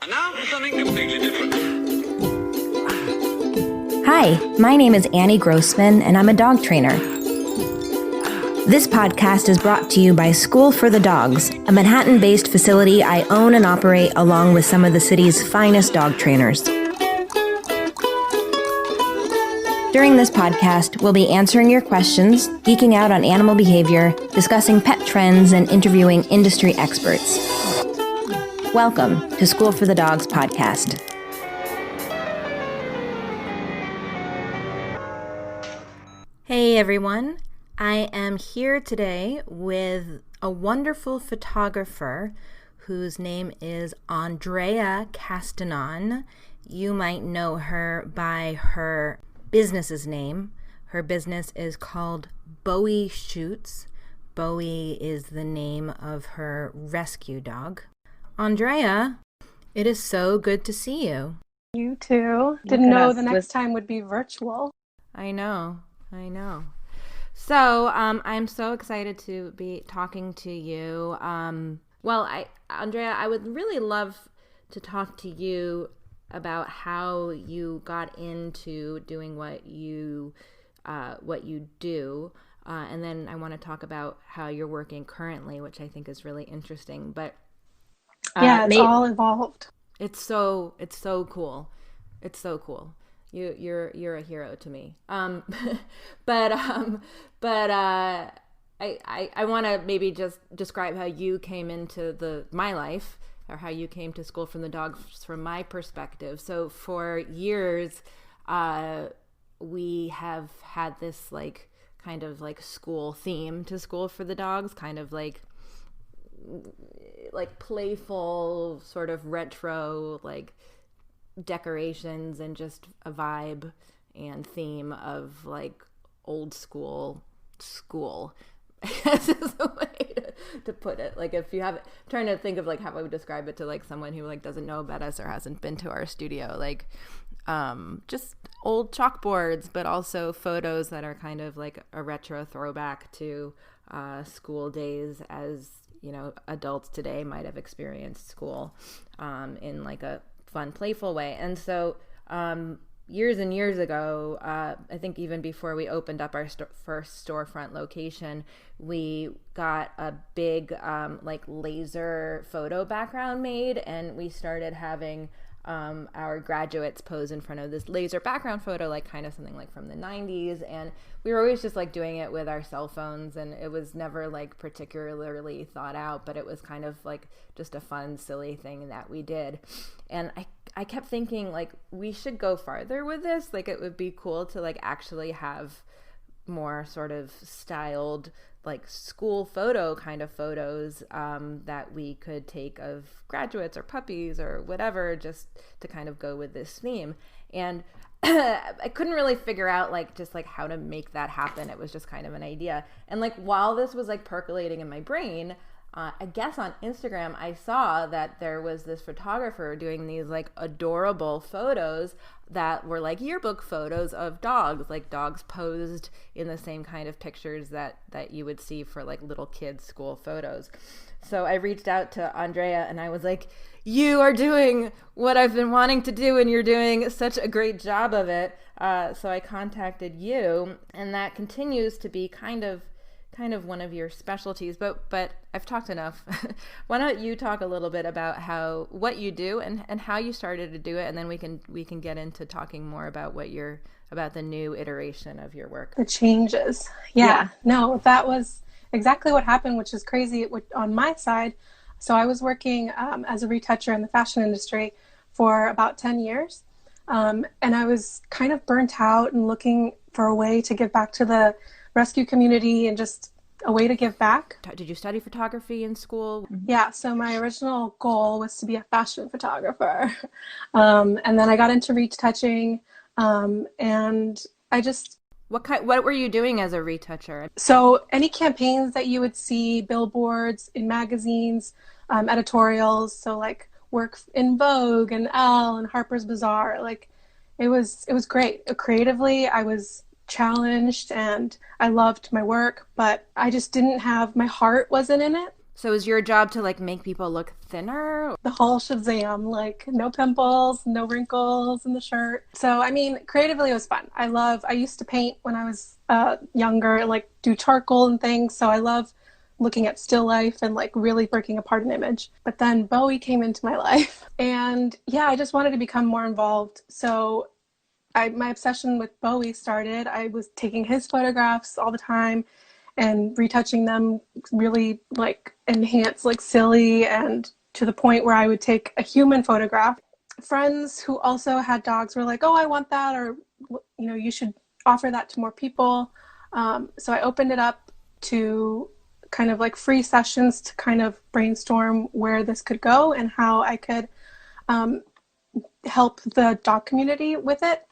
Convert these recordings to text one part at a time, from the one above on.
And now for something completely different. Hi, my name is Annie Grossman, and I'm a dog trainer. This podcast is brought to you by School for the Dogs, a Manhattan-based facility I own and operate along with some of the city's finest dog trainers. During this podcast, we'll be answering your questions, geeking out on animal behavior, discussing pet trends, and interviewing industry experts. Welcome to School for the Dogs podcast. Hey everyone, I am here today with a wonderful photographer whose name is Andrea Castanon. You might know her by her business's name. Her business is called Bowie Shoots. Bowie is the name of her rescue dog. Andrea, it is so good to see you. You too. Didn't know the next time would be virtual. I know. So I'm so excited to be talking to you. Andrea, I would really love to talk to you about how you got into doing what you do, and then I want to talk about how you're working currently, which I think is really interesting. But it's all evolved. It's so cool. It's so cool. You're a hero to me. I want to maybe just describe how you came into my life, or how you came to School from the Dogs from my perspective. So for years, we have had this kind of school theme to School for the Dogs, kind of like playful, sort of retro, decorations and just a vibe and theme of old school. I guess is the way to put it. If you have, trying to think of how I would describe it to someone who doesn't know about us or hasn't been to our studio, just old chalkboards, but also photos that are kind of a retro throwback to school days, as adults today might have experienced school in a fun, playful way. And so years and years ago, I think even before we opened up our first storefront location, we got a big laser photo background made, and we started having our graduates pose in front of this laser background photo, kind of something from the 90s. And we were always just doing it with our cell phones, and it was never particularly thought out, but it was kind of just a fun, silly thing that we did. And I kept thinking we should go farther with this. It would be cool to actually have more sort of styled school photo kind of photos that we could take of graduates or puppies or whatever, just to kind of go with this theme. And I couldn't really figure out how to make that happen. It was just kind of an idea. And while this was percolating in my brain, I guess on Instagram, I saw that there was this photographer doing these adorable photos that were yearbook photos of dogs, dogs posed in the same kind of pictures that you would see for little kids' school photos. So I reached out to Andrea and I was like, you are doing what I've been wanting to do, and you're doing such a great job of it. So I contacted you, and that continues to be kind of one of your specialties, but I've talked enough. Why don't you talk a little bit about what you do and how you started to do it, and then we can get into talking more about about the new iteration of your work. The changes. Yeah. No, that was exactly what happened, which is crazy on my side. So I was working as a retoucher in the fashion industry for about 10 years. And I was kind of burnt out and looking for a way to give back to the rescue community and just a way to give back. Did you study photography in school? Yeah, so my original goal was to be a fashion photographer. And then I got into retouching, and I just... What were you doing as a retoucher? So any campaigns that you would see, billboards, in magazines, editorials, so work in Vogue and Elle and Harper's Bazaar, it was great. Creatively, I was challenged and I loved my work, but I just didn't have, my heart wasn't in it. So is your job to like make people look thinner? The whole Shazam, like no pimples, no wrinkles in the shirt. So, I mean, creatively it was fun. I used to paint when I was younger, like do charcoal and things. So I love looking at still life and like really breaking apart an image. But then Bowie came into my life and yeah, I just wanted to become more involved. So my obsession with Bowie started. I was taking his photographs all the time and retouching them really like enhance, like silly, and to the point where I would take a human photograph. Friends who also had dogs were like, oh, I want that, or, you know, you should offer that to more people. So I opened it up to kind of like free sessions to kind of brainstorm where this could go and how I could help the dog community with it.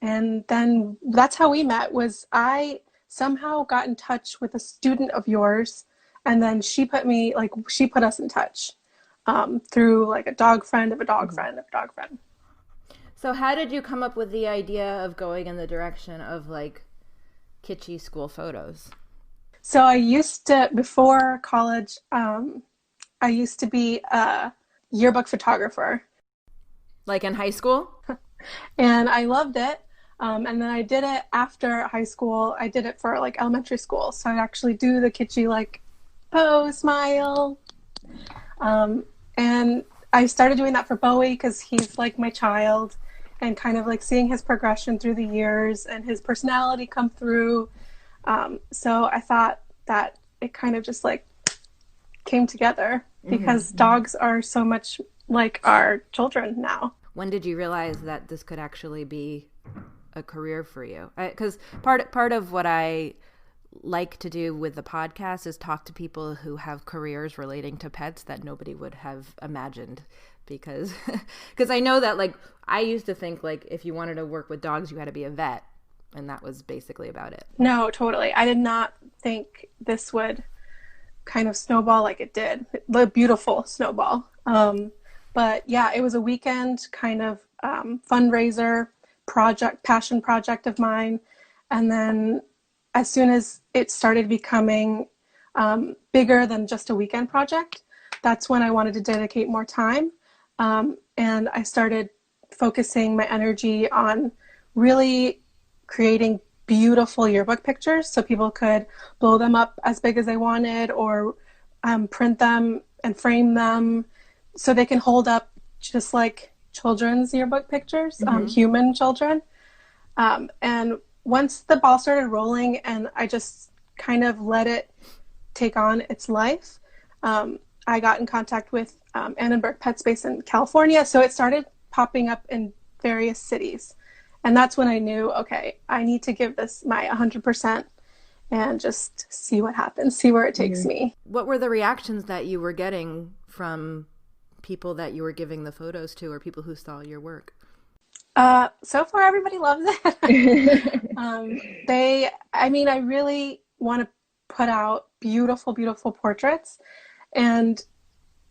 And then that's how we met. Was I somehow got in touch with a student of yours, and then she put us in touch through like a dog friend of a dog friend of a dog friend. So how did you come up with the idea of going in the direction of like kitschy school photos? So I used to, before college, I used to be a yearbook photographer. Like in high school? And I loved it. And then I did it after high school. I did it for like elementary school. So I'd actually do the kitschy like pose, smile. And I started doing that for Bowie because he's like my child, and kind of like seeing his progression through the years and his personality come through. So I thought that it kind of just like came together because dogs are so much like our children now. When did you realize that this could actually be a career for you? Because part of what I like to do with the podcast is talk to people who have careers relating to pets that nobody would have imagined, because I know that like I used to think like if you wanted to work with dogs you had to be a vet, and that was basically about it. No, totally. I did not think this would kind of snowball like it did. The beautiful snowball. But yeah, it was a weekend kind of fundraiser project, passion project of mine. And then as soon as it started becoming bigger than just a weekend project, that's when I wanted to dedicate more time. And I started focusing my energy on really creating beautiful yearbook pictures so people could blow them up as big as they wanted, or print them and frame them so they can hold up just like children's yearbook pictures, human children. And once the ball started rolling and I just kind of let it take on its life, I got in contact with Annenberg Pet Space in California. So it started popping up in various cities. And that's when I knew, okay, I need to give this my 100% and just see what happens, see where it takes me. What were the reactions that you were getting from people that you were giving the photos to, or people who saw your work? So far, everybody loves it. I really want to put out beautiful, beautiful portraits. And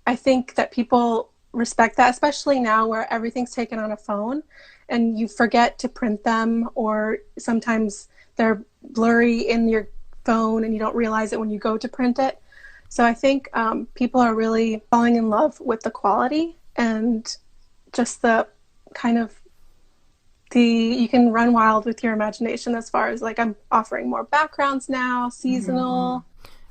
I think that people respect that, especially now where everything's taken on a phone and you forget to print them, or sometimes they're blurry in your phone and you don't realize it when you go to print it. So I think people are really falling in love with the quality and just the kind of you can run wild with your imagination as far as like I'm offering more backgrounds now, seasonal.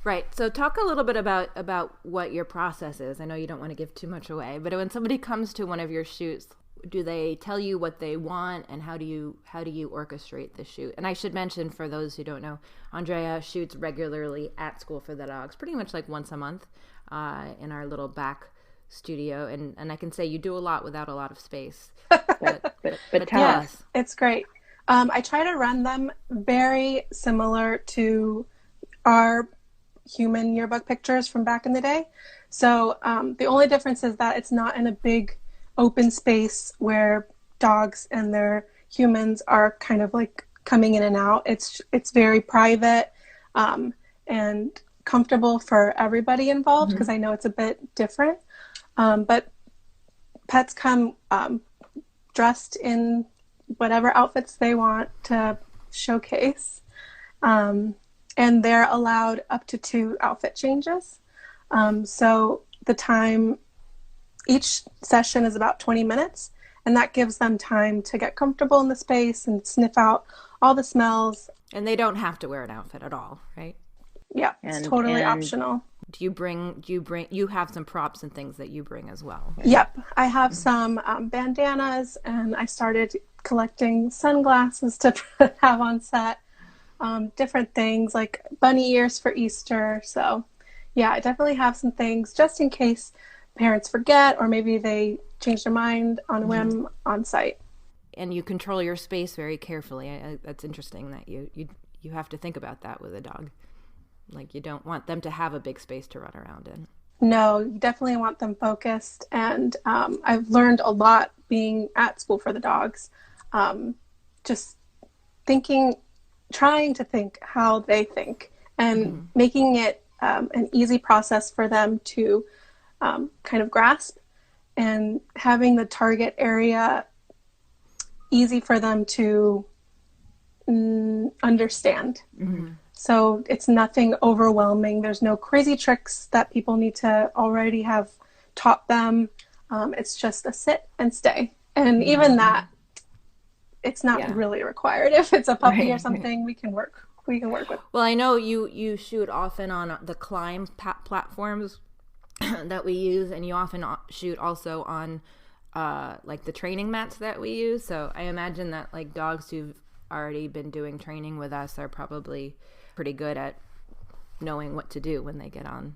Right. So talk a little bit about what your process is. I know you don't want to give too much away, but when somebody comes to one of your shoots, do they tell you what they want, and how do you orchestrate the shoot? And I should mention, for those who don't know, Andrea shoots regularly at School for the Dogs, pretty much like once a month in our little back studio. And I can say you do a lot without a lot of space. But tell us. It's great. I try to run them very similar to our human yearbook pictures from back in the day. So the only difference is that it's not in a big open space where dogs and their humans are kind of like coming in and out. It's very private and comfortable for everybody involved, because I know it's a bit different. But pets come dressed in whatever outfits they want to showcase. And they're allowed up to 2 outfit changes. So the time, each session is about 20 minutes, and that gives them time to get comfortable in the space and sniff out all the smells. And they don't have to wear an outfit at all, right? Yeah, it's totally optional. You have some props and things that you bring as well, right? Yep. I have some bandanas, and I started collecting sunglasses to have on set. Different things like bunny ears for Easter. So yeah, I definitely have some things just in case parents forget, or maybe they change their mind on a whim on site. And you control your space very carefully. That's interesting that you have to think about that with a dog. Like, you don't want them to have a big space to run around in. No, you definitely want them focused. And I've learned a lot being at School for the Dogs. Just trying to think how they think, and making it an easy process for them to kind of grasp, and having the target area easy for them to understand. So it's nothing overwhelming. There's no crazy tricks that people need to already have taught them. It's just a sit and stay. And even that, it's not really required. If it's a puppy or something, we can work with. Well, I know you shoot often on the climb platforms that we use, and you often shoot also on like the training mats that we use. So I imagine that like dogs who've already been doing training with us are probably pretty good at knowing what to do when they get on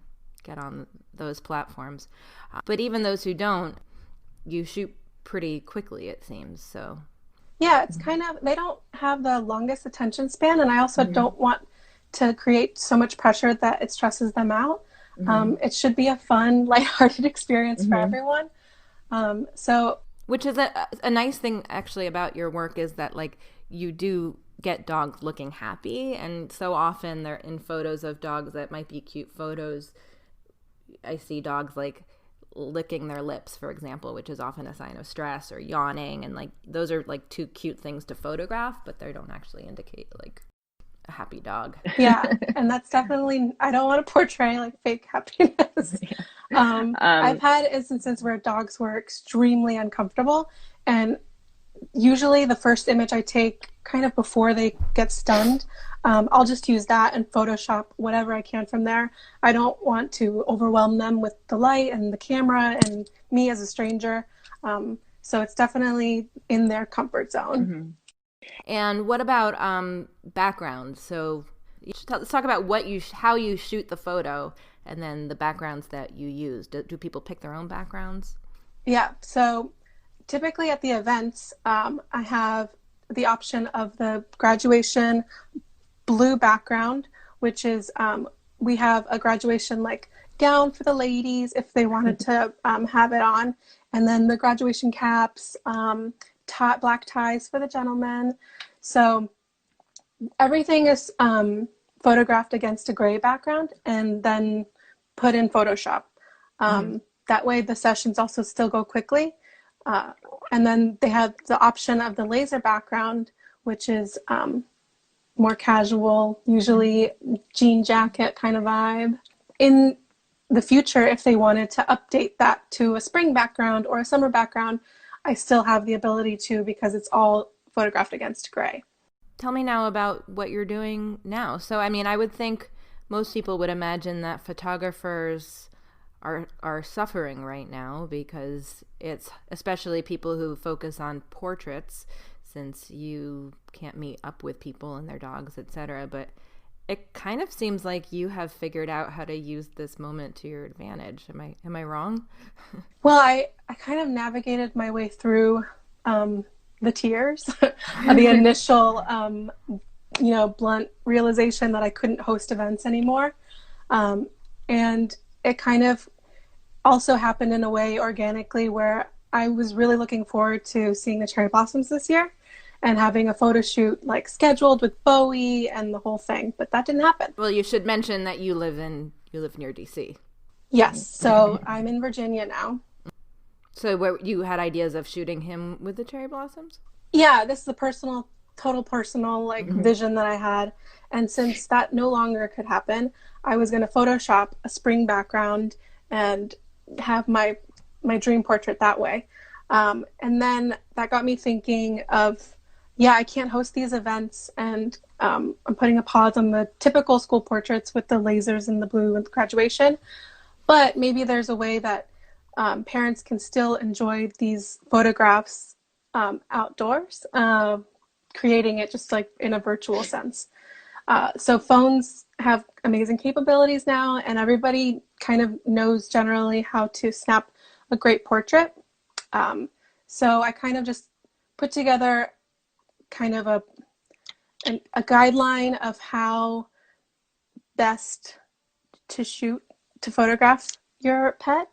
those platforms. But even those who don't, you shoot pretty quickly, it seems. So yeah, it's kind of, they don't have the longest attention span, and I also don't want to create so much pressure that it stresses them out. It should be a fun, lighthearted experience for everyone. Which is a nice thing actually about your work, is that like you do get dogs looking happy, and so often they're in photos of dogs that might be cute photos. I see dogs like licking their lips, for example, which is often a sign of stress, or yawning, and like those are like two cute things to photograph, but they don't actually indicate like a happy dog. Yeah, and that's definitely, I don't want to portray like fake happiness. I've had instances where dogs were extremely uncomfortable, and usually the first image I take kind of before they get stunned, I'll just use that and Photoshop whatever I can from there. I don't want to overwhelm them with the light and the camera and me as a stranger. So it's definitely in their comfort zone. And what about backgrounds? So let's talk about how you shoot the photo, and then the backgrounds that you use. Do people pick their own backgrounds? Yeah. So typically at the events, I have the option of the graduation blue background, which is we have a graduation like gown for the ladies if they wanted to have it on, and then the graduation caps, black ties for the gentlemen. So everything is photographed against a gray background and then put in Photoshop. That way the sessions also still go quickly. And then they have the option of the laser background, which is more casual, usually jean jacket kind of vibe. In the future, if they wanted to update that to a spring background or a summer background, I still have the ability to, because it's all photographed against gray. Tell me now about what you're doing now. So, I mean, I would think most people would imagine that photographers are suffering right now, because it's especially people who focus on portraits, since you can't meet up with people and their dogs, etc. But it kind of seems like you have figured out how to use this moment to your advantage. Am I wrong? Well, I kind of navigated my way through the tears, the initial blunt realization that I couldn't host events anymore, and it kind of also happened in a way organically, where I was really looking forward to seeing the cherry blossoms this year and having a photo shoot like scheduled with Bowie and the whole thing, but that didn't happen. Well, you should mention that you live near DC. Yes, so I'm in Virginia now. So where you had ideas of shooting him with the cherry blossoms? Yeah, this is a personal total personal like vision that I had. And since that no longer could happen, I was going to Photoshop a spring background and have my dream portrait that way. And then that got me thinking of, yeah, I can't host these events, and I'm putting a pause on the typical school portraits with the lasers and the blue and graduation. But maybe there's a way that parents can still enjoy these photographs outdoors, creating it just like in a virtual sense. So phones have amazing capabilities now, and everybody kind of knows generally how to snap a great portrait. So I kind of just put together kind of a guideline of how best to photograph your pet.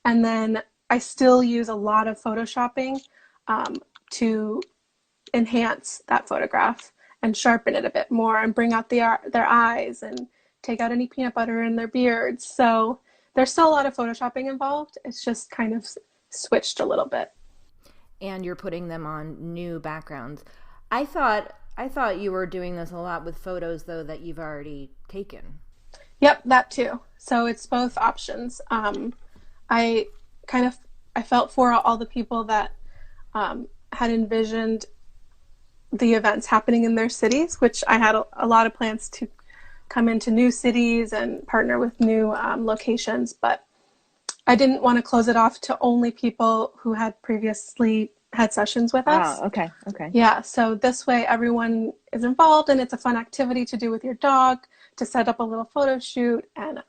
And then I still use a lot of photoshopping to enhance that photograph and sharpen it a bit more and bring out their eyes and take out any peanut butter in their beards. So there's still a lot of photoshopping involved. It's just kind of switched a little bit. And you're putting them on new backgrounds. I thought you were doing this a lot with photos though that you've already taken. Yep, that too. So it's both options. I felt for all the people that had envisioned the events happening in their cities, which I had a lot of plans to come into new cities and partner with new locations, but I didn't want to close it off to only people who had previously had sessions with us. Oh, okay. Yeah, so this way everyone is involved, and it's a fun activity to do with your dog, to set up a little photo shoot and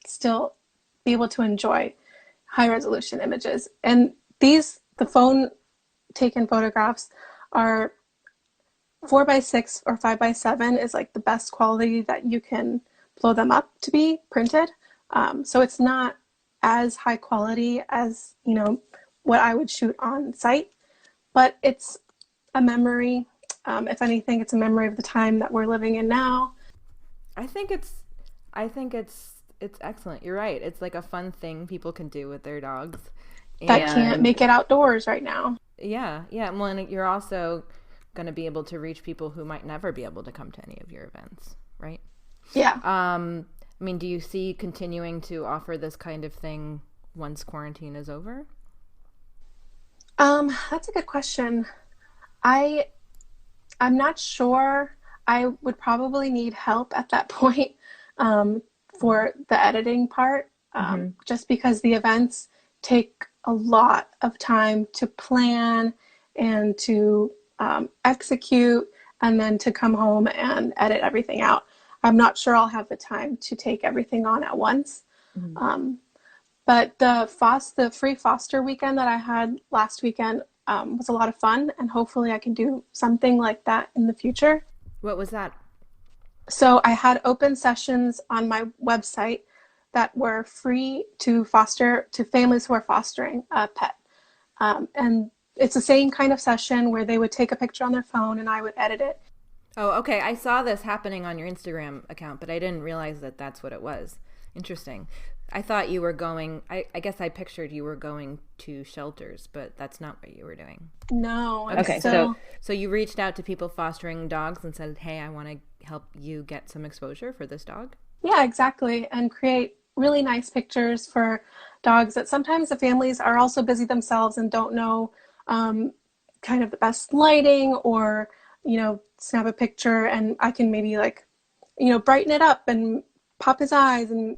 still be able to enjoy high resolution images. And the phone taken photographs are 4x6 or 5x7 is like the best quality that you can blow them up to be printed. So it's not as high quality as, what I would shoot on site, but it's a memory. If anything, it's a memory of the time that we're living in now. I think it's excellent. You're right. It's like a fun thing people can do with their dogs that can't make it outdoors right now. Yeah. Well, and you're also going to be able to reach people who might never be able to come to any of your events, right? Yeah. I mean, do you see continuing to offer this kind of thing once quarantine is over? That's a good question. I'm not sure. I would probably need help at that point for the editing part, just because the events take a lot of time to plan and to execute, and then to come home and edit everything out. I'm not sure I'll have the time to take everything on at once. But the free foster weekend that I had last weekend was a lot of fun, and hopefully I can do something like that in the future. What was that? So I had open sessions on my website that were free to families who are fostering a pet. And it's the same kind of session where they would take a picture on their phone and I would edit it. Oh, okay. I saw this happening on your Instagram account, but I didn't realize that that's what it was. Interesting. I thought you were going, I guess I pictured you were going to shelters, but that's not what you were doing. No. Okay, so you reached out to people fostering dogs and said, hey, I want to help you get some exposure for this dog? Yeah, exactly. And create really nice pictures for dogs that sometimes the families are also busy themselves and don't know kind of the best lighting, or, snap a picture and I can maybe brighten it up and pop his eyes and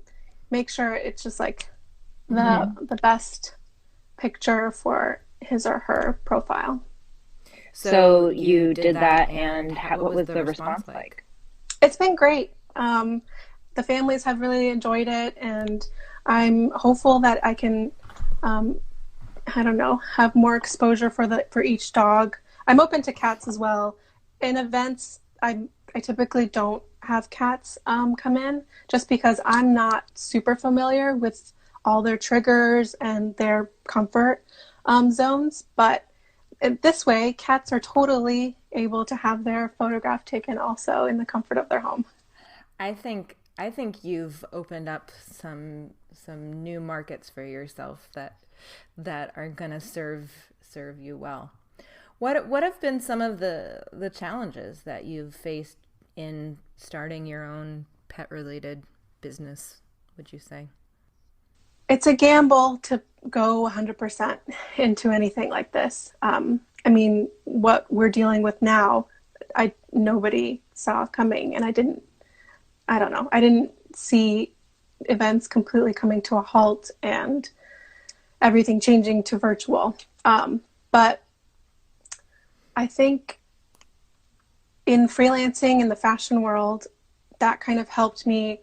make sure it's just like the best picture for his or her profile. So you did that, and what was the response like? It's been great. The families have really enjoyed it, and I'm hopeful that I can, have more exposure for each dog. I'm open to cats as well. In events, I typically don't have cats come in, just because I'm not super familiar with all their triggers and their comfort zones. But this way, cats are totally able to have their photograph taken also in the comfort of their home. I think you've opened up some new markets for yourself that are gonna serve you well. What have been some of the challenges that you've faced in starting your own pet related business, would you say? It's a gamble to go 100% into anything like this. I mean, what we're dealing with now, nobody saw coming, and I don't know, I didn't see events completely coming to a halt and everything changing to virtual. But I think in freelancing in the fashion world, that kind of helped me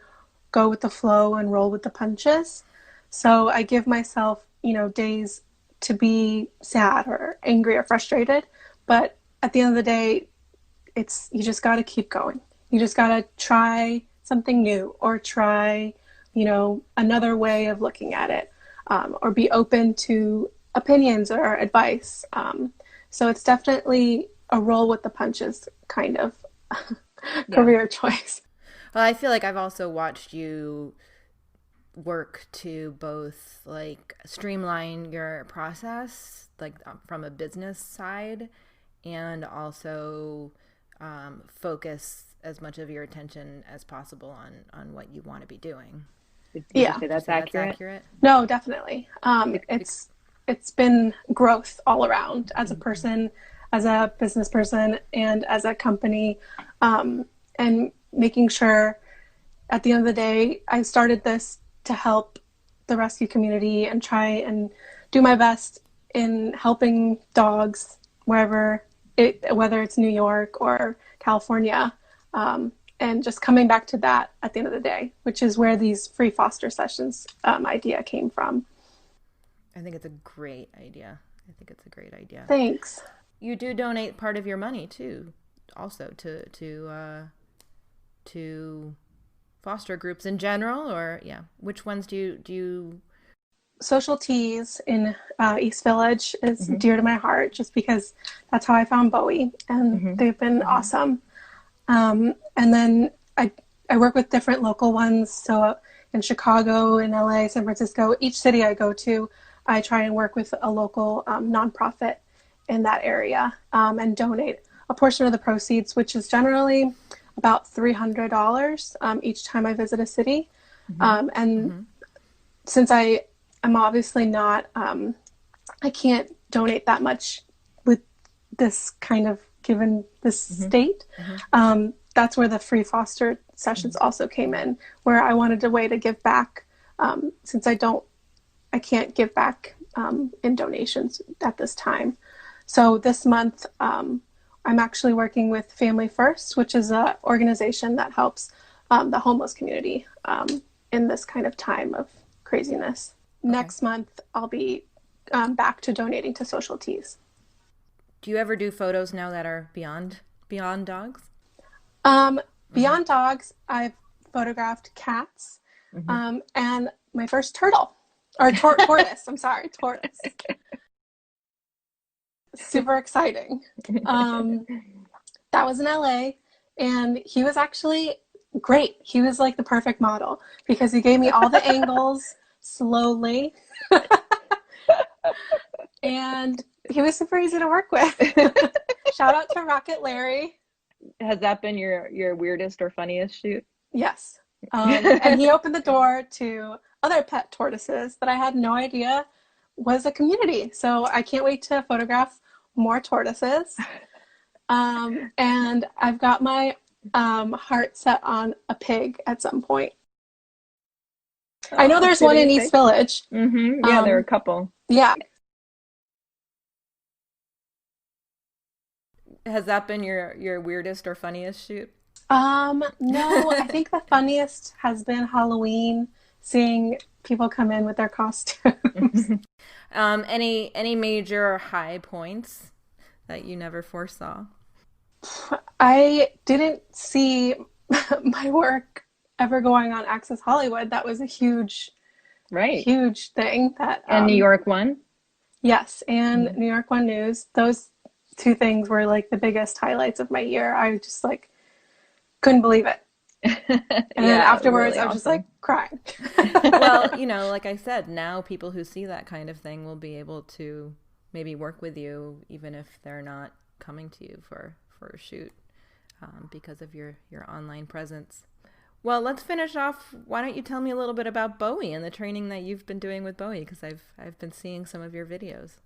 go with the flow and roll with the punches. So I give myself, days to be sad or angry or frustrated. But at the end of the day, you just got to keep going. You just got to try something new or try, another way of looking at it, or be open to opinions or advice. So it's definitely a roll with the punches kind of career choice. Well, I feel like I've also watched you work to both like streamline your process, like from a business side, and also focus as much of your attention as possible on what you want to be doing. Did you say that's accurate? No, definitely. It's been growth all around as a person, as a business person, and as a company, and making sure at the end of the day, I started this to help the rescue community and try and do my best in helping dogs whether it's New York or California, and just coming back to that at the end of the day, which is where these free foster sessions idea came from. I think it's a great idea. Thanks. You do donate part of your money too, also to foster groups in general, or which ones do you? Social Teas in East Village is dear to my heart, just because that's how I found Bowie, and they've been awesome. And then I work with different local ones. So in Chicago, in LA, San Francisco, each city I go to, I try and work with a local nonprofit in that area, and donate a portion of the proceeds, which generally about $300 each time I visit a city. Since I'm obviously not, I can't donate that much with this kind of, given this state. That's where the free foster sessions also came in, where I wanted a way to give back, since I can't give back in donations at this time. So this month, I'm actually working with Family First, which is an organization that helps the homeless community in this kind of time of craziness. Okay. Next month, I'll be back to donating to Social Teas. Do you ever do photos now that are beyond dogs? Beyond dogs, I've photographed cats, and my first turtle, or tortoise. I'm sorry, tortoise. Super exciting. That was in LA, and he was actually great. He was like the perfect model because he gave me all the angles slowly. And he was super easy to work with. Shout out to Rocket Larry. Has that been your weirdest or funniest shoot? Yes. And he opened the door to other pet tortoises that I had no idea was a community. So I can't wait to photograph more tortoises. And I've got my heart set on a pig at some point. I know there's one in East Village. Yeah, there are a couple. Yeah. Has that been your weirdest or funniest shoot? No, I think the funniest has been Halloween, seeing people come in with their costumes. Any major high points that you never foresaw? I didn't see my work ever going on Access Hollywood. That was a huge thing. And New York One? Yes, and New York One News. Those two things were like the biggest highlights of my year. I just couldn't believe it. And then afterwards, really I was just crying. Well, like I said, now people who see that kind of thing will be able to maybe work with you even if they're not coming to you for a shoot because of your online presence. Well, let's finish off. Why don't you tell me a little bit about Bowie and the training that you've been doing with Bowie, because I've been seeing some of your videos.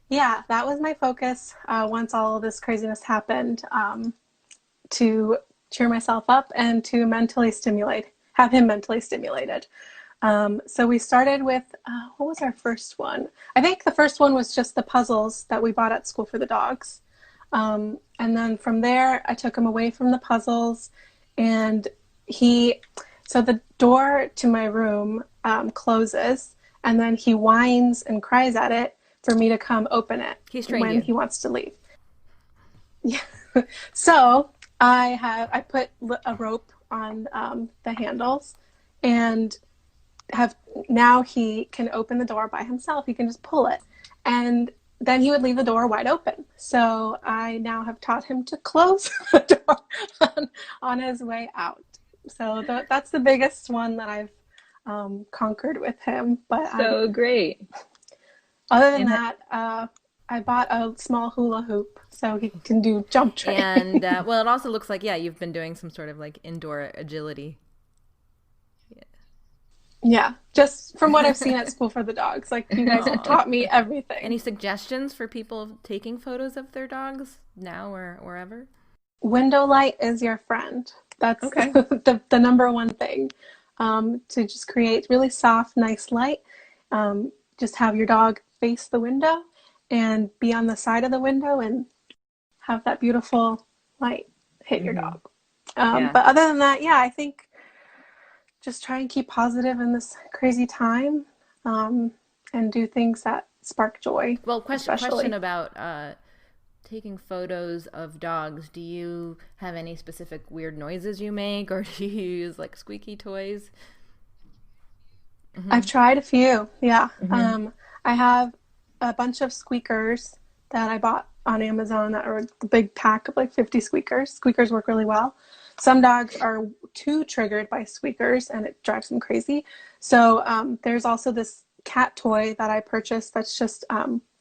Yeah, that was my focus once all of this craziness happened, to cheer myself up and to have him mentally stimulated. So we started with, what was our first one? I think the first one was just the puzzles that we bought at School for the Dogs. And then from there, I took him away from the puzzles, and so the door to my room closes, and then he whines and cries at it for me to come open it when he wants to leave. Yeah. So I put a rope on the handles, and now he can open the door by himself. He can just pull it, and then he would leave the door wide open. So I now have taught him to close the door on his way out. So that's the biggest one that I've conquered with him. But so great. Other than that, I bought a small hula hoop so he can do jump training. And well, it also looks like you've been doing some sort of like indoor agility. Yeah, just from what I've seen at School for the Dogs. Like, you guys have taught me everything. Any suggestions for people taking photos of their dogs now or wherever? Window light is your friend. That's okay. the number one thing. To just create really soft, nice light. Just have your dog face the window and be on the side of the window and have that beautiful light hit your dog. But other than that, I think just try and keep positive in this crazy time, and do things that spark joy. Well, question about taking photos of dogs. Do you have any specific weird noises you make, or do you use like squeaky toys? Mm-hmm. I've tried a few. Yeah. Mm-hmm. I have a bunch of squeakers that I bought on Amazon that are a big pack of like 50 squeakers. Squeakers work really well. Some dogs are too triggered by squeakers and it drives them crazy. So there's also this cat toy that I purchased that's just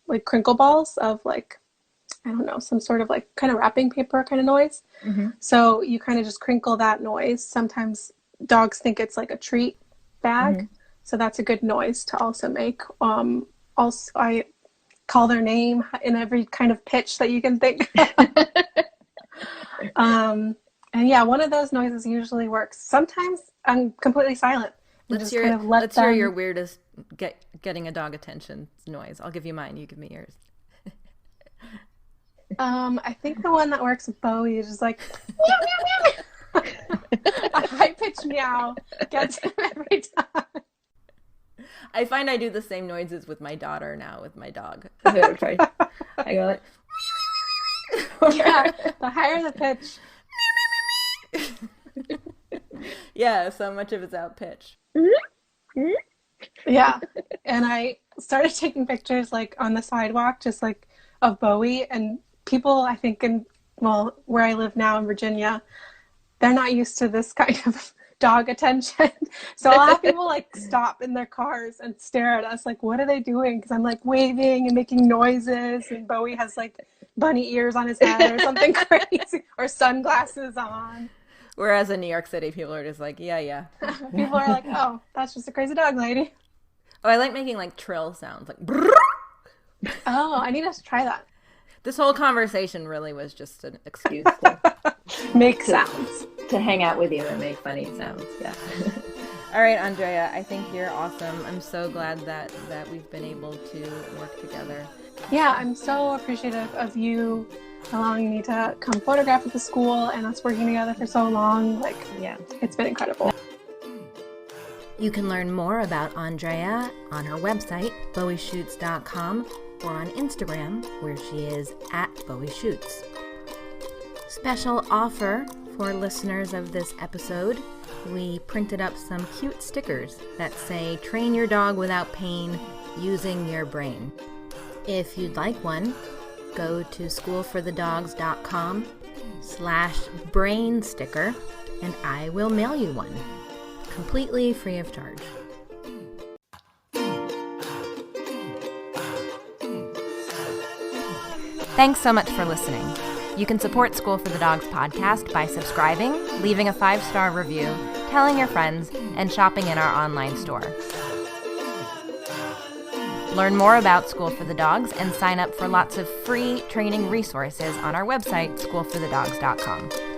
like crinkle balls of like, I don't know, some sort of like kind of wrapping paper kind of noise. Mm-hmm. So you kind of just crinkle that noise. Sometimes dogs think it's like a treat bag. Mm-hmm. So that's a good noise to also make. Also, I call their name in every kind of pitch that you can think. And one of those noises usually works. Sometimes I'm completely silent. Let's hear your weirdest getting a dog attention noise. I'll give you mine. You give me yours. I think the one that works with Bowie is just like meow, meow, meow. A high-pitched meow gets him every time. I find I do the same noises with my daughter now with my dog. I go like, yeah, the higher the pitch. Yeah, so much of it's out pitch. Yeah, and I started taking pictures like on the sidewalk, just like of Bowie, and people, I think, where I live now in Virginia, they're not used to this kind of dog attention. So I'll have people like stop in their cars and stare at us like, what are they doing? Because I'm like waving and making noises, and Bowie has like bunny ears on his head or something crazy, or sunglasses on. Whereas in New York City, people are just like, yeah. People are like, oh, that's just a crazy dog lady. Oh, I like making like trill sounds, like brrr. Oh, I need us to try that. This whole conversation really was just an excuse to make sounds. To hang out with you and make funny sounds, yeah. All right, Andrea, I think you're awesome. I'm so glad that we've been able to work together. Yeah, I'm so appreciative of you allowing me to come photograph at the school and us working together for so long. Like, yeah, it's been incredible. You can learn more about Andrea on her website, BowieShoots.com, or on Instagram, where she is at BowieShoots. Special offer for listeners of this episode. We printed up some cute stickers that say, train your dog without pain using your brain. If you'd like one, go to schoolforthedogs.com/brain sticker and I will mail you one, completely free of charge. Thanks so much for listening. You can support School for the Dogs podcast by subscribing, leaving a 5-star review, telling your friends, and shopping in our online store. Learn more about School for the Dogs and sign up for lots of free training resources on our website, schoolforthedogs.com.